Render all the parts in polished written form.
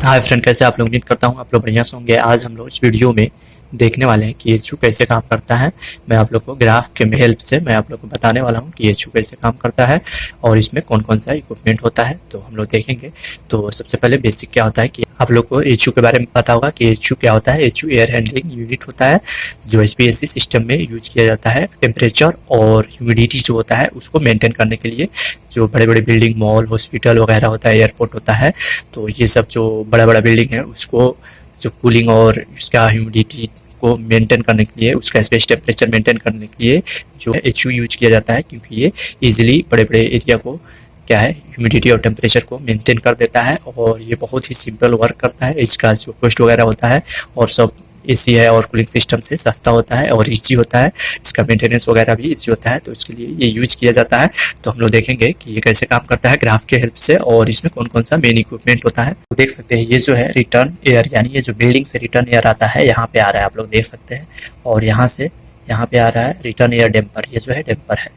Hi friend, कैसे आप लोग? उम्मीद करता हूँ आप लोग बढ़िया से होंगे। आज हम लोग इस वीडियो में देखने वाले हैं कि ये एचयू कैसे काम करता है। मैं आप लोग को ग्राफ के हेल्प से मैं आप लोग को बताने वाला हूँ कि एचयू कैसे काम करता है और इसमें कौन कौन सा इक्विपमेंट होता है, तो हम लोग देखेंगे। तो सबसे पहले बेसिक क्या होता है कि आप लोग को एचयू के बारे में पता होगा कि एचयू क्या होता है। एचयू एयर हैंडलिंग यूनिट होता है जो एचपीएससी सिस्टम में यूज किया जाता है टेम्परेचर और ह्यूमिडिटी जो होता है उसको मेंटेन करने के लिए। जो बड़े बड़े बिल्डिंग, मॉल, हॉस्पिटल वगैरह होता है, एयरपोर्ट होता है, तो ये सब जो बड़ा बड़ा बिल्डिंग है उसको जो कूलिंग और उसका ह्यूमिडिटी को मेंटेन करने के लिए, उसका स्पेस टेम्परेचर मेंटेन करने के लिए जो एचयू यूज किया जाता है, क्योंकि ये इजीली बड़े बड़े एरिया को क्या है ह्यूमिडिटी और टेम्परेचर को मेंटेन कर देता है और ये बहुत ही सिंपल वर्क करता है। इसका जो कॉस्ट वगैरह होता है और सब एसी है और कूलिंग सिस्टम से सस्ता होता है और इजी होता है। इसका मेंटेनेंस वगैरह भी इजी होता है, तो इसके लिए ये यूज किया जाता है। तो हम लोग देखेंगे कि ये कैसे काम करता है ग्राफ के हेल्प से और इसमें कौन कौन सा मेन इक्विपमेंट होता है। तो देख सकते हैं ये जो है रिटर्न एयर, यानी ये जो बिल्डिंग से रिटर्न एयर आता है यहाँ पे आ रहा है, आप लोग देख सकते हैं। और यहाँ से यहाँ पे आ रहा है रिटर्न एयर डैम्पर। ये जो है डैम्पर है,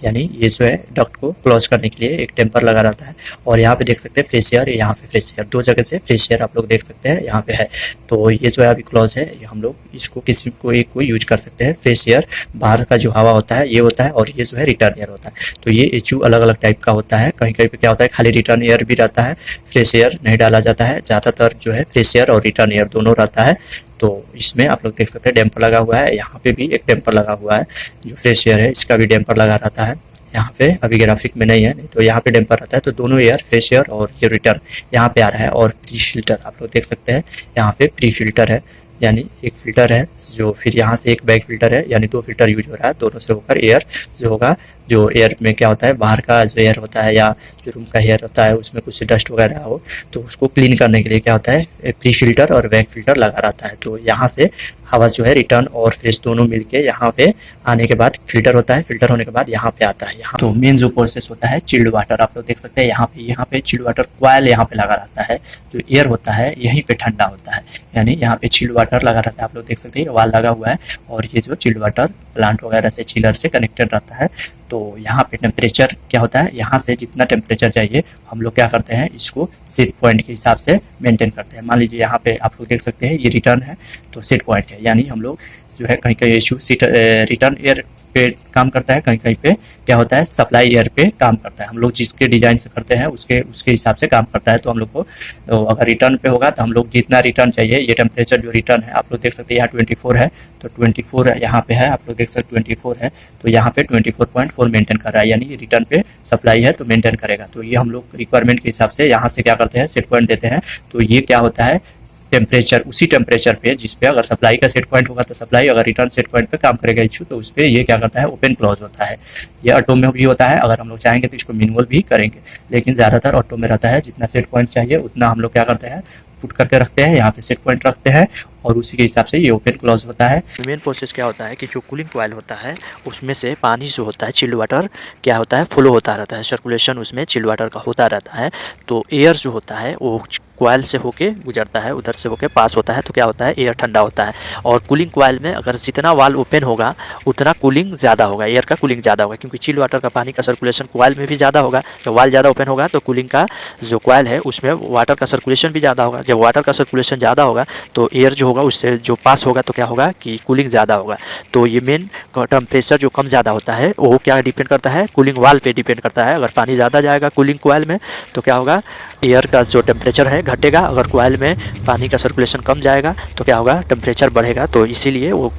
यानी ये जो है डक्ट को क्लोज करने के लिए एक टेम्पर लगा रहता है। और यहाँ पे देख सकते हैं फ्रेश एयर, यहाँ पे फ्रेश एयर, दो जगह से फ्रेश एयर आप लोग देख सकते हैं यहाँ पे है। तो ये जो है अभी क्लोज है, ये हम लोग इसको किसी को एक को यूज कर सकते हैं। फ्रेश एयर बाहर का जो हवा होता है ये होता है और ये जो है रिटर्न एयर होता है। तो ये एचयू अलग अलग टाइप का होता है। कहीं कहीं पे क्या होता है खाली रिटर्न एयर भी रहता है, फ्रेश एयर नहीं डाला जाता है। ज़्यादातर जो है फ्रेश एयर और रिटर्न एयर दोनों रहता है। तो इसमें आप लोग देख सकते हैं डैम्पर लगा हुआ है, यहाँ पे भी एक डैम्पर लगा हुआ है। जो फ्रेश एयर है इसका भी डैम्पर लगा रहता है। यहाँ पे अभी ग्राफिक में नहीं है, नहीं तो यहाँ पे डैम्पर रहता है। तो दोनों एयर, फ्रेश एयर और ये रिटर्न यहाँ पे आ रहा है। और प्री फिल्टर आप लोग देख सकते हैं, यहाँ पे प्री फिल्टर है, यानी एक फिल्टर है जो फिर यहाँ से एक बैक फिल्टर है, यानी दो फिल्टर यूज हो रहा है। दोनों से होकर एयर जो होगा, जो एयर में क्या होता है बाहर का जो एयर होता है या जो रूम का एयर होता है उसमें कुछ डस्ट वगैरह हो तो उसको क्लीन करने के लिए क्या होता है प्री फिल्टर और बैक फिल्टर लगा रहता है। तो यहाँ से हवा जो है रिटर्न और फ्रेश दोनों मिलके यहाँ पे आने के बाद फिल्टर होता है, फिल्टर होने के बाद यहाँ पे आता है। यहाँ तो मेन जो प्रोसेस होता है चिल्ड वाटर, आप लोग देख सकते हैं यहाँ पे चिल्ड वाटर कॉइल यहाँ पे लगा रहता है। जो एयर होता है यहीं पे ठंडा होता है, यानी यहाँ पे चिल्ड वाटर लगा रहता है। आप लोग देख सकते हैं वाल लगा हुआ है और ये जो चिल्ड वाटर प्लांट वगैरह से चिलर से कनेक्टेड रहता है। तो यहाँ पे टेम्परेचर क्या होता है, यहाँ से जितना टेम्परेचर चाहिए हम लोग क्या करते हैं इसको सेट पॉइंट के हिसाब से मेंटेन करते हैं। मान लीजिए यहाँ पे आप लोग देख सकते हैं ये रिटर्न है तो सेट पॉइंट है, यानी हम लोग जो है कहीं कहीं इशू रिटर्न एयर पे काम करता है, कहीं कहीं पे क्या होता है सप्लाई एयर पे काम करता है। हम लोग जिसके डिजाइन से करते हैं उसके हिसाब से काम करता है। तो हम लोग को तो अगर रिटर्न पे होगा तो हम लोग जितना रिटर्न चाहिए, ये टेम्परेचर जो रिटर्न है आप लोग देख सकते हैं यहाँ 24 है, तो 24 यहाँ पे है, आप लोग देख सकते हैं 24 है, तो यहाँ पे 24.4 मेंटेन कर रहा है, यानी रिटर्न पे सप्लाई है तो मेंटेन करेगा। तो ये हम लोग रिक्वायरमेंट के हिसाब से यहाँ से क्या करते हैं सेट पॉइंट देते हैं। तो ये क्या होता है टेम्परेचर, उसी टेम्परेचर पे जिस पे अगर सप्लाई का सेट पॉइंट होगा तो सप्लाई, अगर रिटर्न सेट पॉइंट पे काम करेगा इशू तो उस पर ये क्या करता है ओपन क्लोज होता है। ये ऑटो में भी होता है, अगर हम लोग चाहेंगे तो इसको मैनुअल भी करेंगे, लेकिन ज़्यादातर ऑटो में रहता है। जितना सेट पॉइंट चाहिए उतना हम लोग क्या करते हैं पुट करके रखते हैं, यहाँ पे सेट पॉइंट रखते हैं और उसी के हिसाब से ये ओपन क्लोज होता है। मेन प्रोसेस क्या होता है कि जो कूलिंग कॉइल होता है उसमें से पानी जो होता है चिल्ड वाटर क्या होता है फ्लो होता रहता है, सर्कुलेशन उसमें चिल्ड वाटर का होता रहता है। तो एयर जो होता है वो कॉइल से होके गुजरता है, उधर से होके पास होता है, तो क्या होता है एयर ठंडा होता है। और कूलिंग कॉइल में अगर जितना वाल ओपन होगा उतना कूलिंग ज़्यादा होगा, एयर का कूलिंग ज़्यादा होगा, क्योंकि चिल्ड वाटर का पानी का सर्कुलेशन कॉइल में भी ज़्यादा होगा। जब वाल ज़्यादा ओपन होगा तो कूलिंग का जो कॉइल है उसमें वाटर का सर्कुलेशन भी ज़्यादा होगा। जब वाटर का सर्कुलेशन ज़्यादा होगा तो एयर जो होगा उससे जो पास होगा तो क्या होगा कि कूलिंग ज़्यादा होगा। तो ये मेन टेम्परेचर जो कम ज़्यादा होता है वो क्या डिपेंड करता है कूलिंग वाल पे डिपेंड करता है। अगर पानी ज़्यादा जाएगा कूलिंग कॉइल में तो क्या होगा एयर का जो टेम्परेचर है घटेगा, अगर कॉइल में पानी का सर्कुलेशन कम जाएगा तो क्या होगा टेम्परेचर बढ़ेगा। तो इसीलिए वो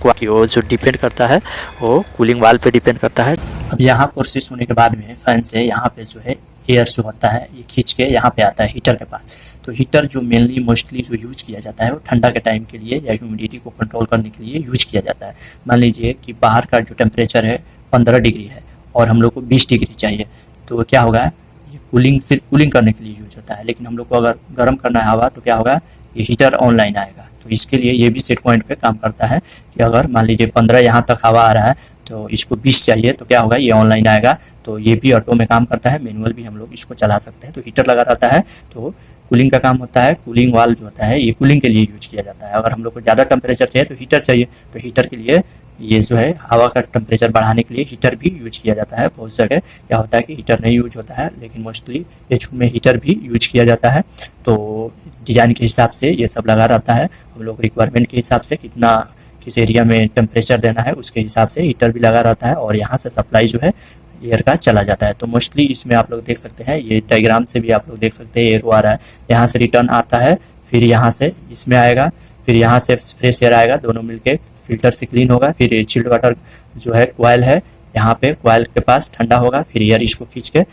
जो डिपेंड करता है वो कूलिंग वाल पे डिपेंड करता है। अब यहाँ प्रोसेस होने के बाद में फैन से यहाँ पे जो है एयर जो होता है ये खींच के यहाँ पे आता है हीटर के पास। तो हीटर जो मेनली मोस्टली जो यूज किया जाता है वो ठंडा के टाइम के लिए या ह्यूमिडिटी को कंट्रोल करने के लिए यूज किया जाता है। मान लीजिए कि बाहर का जो टेम्परेचर है 15 डिग्री है और हम लोग को 20 डिग्री चाहिए, तो क्या होगा ये कूलिंग सिर्फ कूलिंग करने के लिए यूज होता है। लेकिन हम लोग को अगर गर्म करना है हवा तो क्या होगा ये हीटर ऑनलाइन आएगा। तो इसके लिए ये भी सेट पॉइंट पे काम करता है कि अगर मान लीजिए 15 यहाँ तक हवा आ रहा है तो इसको 20 चाहिए तो क्या होगा ये ऑनलाइन आएगा। तो ये भी ऑटो में काम करता है, मैनुअल भी हम लोग इसको चला सकते हैं। तो हीटर लगा रहता है तो कूलिंग का काम होता है। कूलिंग वाल जो होता है ये कूलिंग के लिए यूज किया जाता है। अगर हम लोग को ज़्यादा टेम्परेचर चाहिए तो हीटर चाहिए, तो हीटर के लिए ये जो है हवा का टेम्परेचर बढ़ाने के लिए हीटर भी यूज किया जाता है। बहुत जगह क्या होता है कि हीटर नहीं यूज होता है, लेकिन मोस्टली एचयू में हीटर भी यूज किया जाता है। तो डिज़ाइन के हिसाब से ये सब लगा रहता है। हम लोग रिक्वायरमेंट के हिसाब से कितना किस एरिया में टेम्परेचर देना है उसके हिसाब से हीटर भी लगा रहता है, और यहाँ से सप्लाई जो है एयर का चला जाता है। तो मोस्टली इसमें आप लोग देख सकते हैं, ये डायग्राम से भी आप लोग देख सकते हैं, एयर आ रहा है, यहाँ से रिटर्न आता है, फिर यहाँ से इसमें आएगा, फिर यहाँ से फ्रेश एयर आएगा, दोनों मिलके फिल्टर से क्लीन होगा। फिर चिल्ड वाटर जो है कॉइल है, यहाँ पे कॉइल के पास ठंडा होगा, फिर एयर इसको खींच के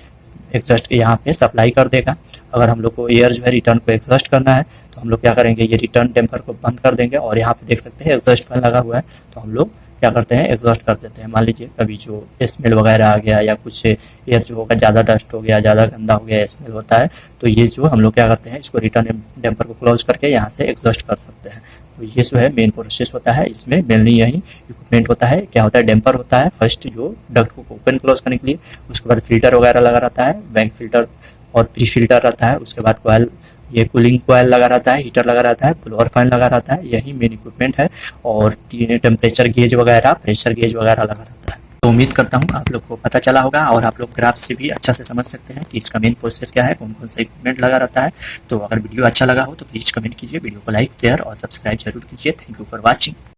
एग्जॉस्ट के यहाँ पे सप्लाई कर देगा। अगर हम लोग को एयर जो है रिटर्न को एग्जॉस्ट करना है तो हम लोग क्या करेंगे, ये रिटर्न टेम्पर को बंद कर देंगे, और यहाँ पे देख सकते हैं एग्जॉस्ट फैन लगा हुआ है, तो हम लोग क्या करते हैं एग्जॉस्ट कर देते हैं। मान लीजिए कभी जो स्मेल वगैरह आ गया या कुछ एयर जो होगा ज़्यादा डस्ट हो गया, ज़्यादा गंदा हो गया, स्मेल होता है, तो ये जो हम लोग क्या करते हैं इसको रिटर्न डैम्पर को क्लोज करके यहाँ से एग्जॉस्ट कर सकते हैं। तो ये जो है मेन प्रोसेस होता है। इसमें मेनली यही इक्विपमेंट होता है। क्या होता है, डैम्पर होता है फर्स्ट जो डक्ट को ओपन क्लोज करने के लिए, उसके बाद फिल्टर वगैरह लगा रहता है, बैंक फिल्टर और प्री फिल्टर रहता है, उसके बाद कॉइल, ये कूलिंग कॉइल लगा रहता है, हीटर लगा रहता है, ब्लोअर फैन लगा रहता है, यही मेन इक्विपमेंट है। और तीन टेम्परेचर गेज वगैरह, प्रेशर गेज वगैरह लगा रहता है। तो उम्मीद करता हूँ आप लोग को पता चला होगा, और आप लोग ग्राफ से भी अच्छा से समझ सकते हैं कि इसका मेन प्रोसेस क्या है, कौन कौन सा इक्विपमेंट लगा रहता है। तो अगर वीडियो अच्छा लगा हो तो प्लीज़ कमेंट कीजिए, वीडियो को लाइक, शेयर और सब्सक्राइब जरूर कीजिए। Thank you for watching.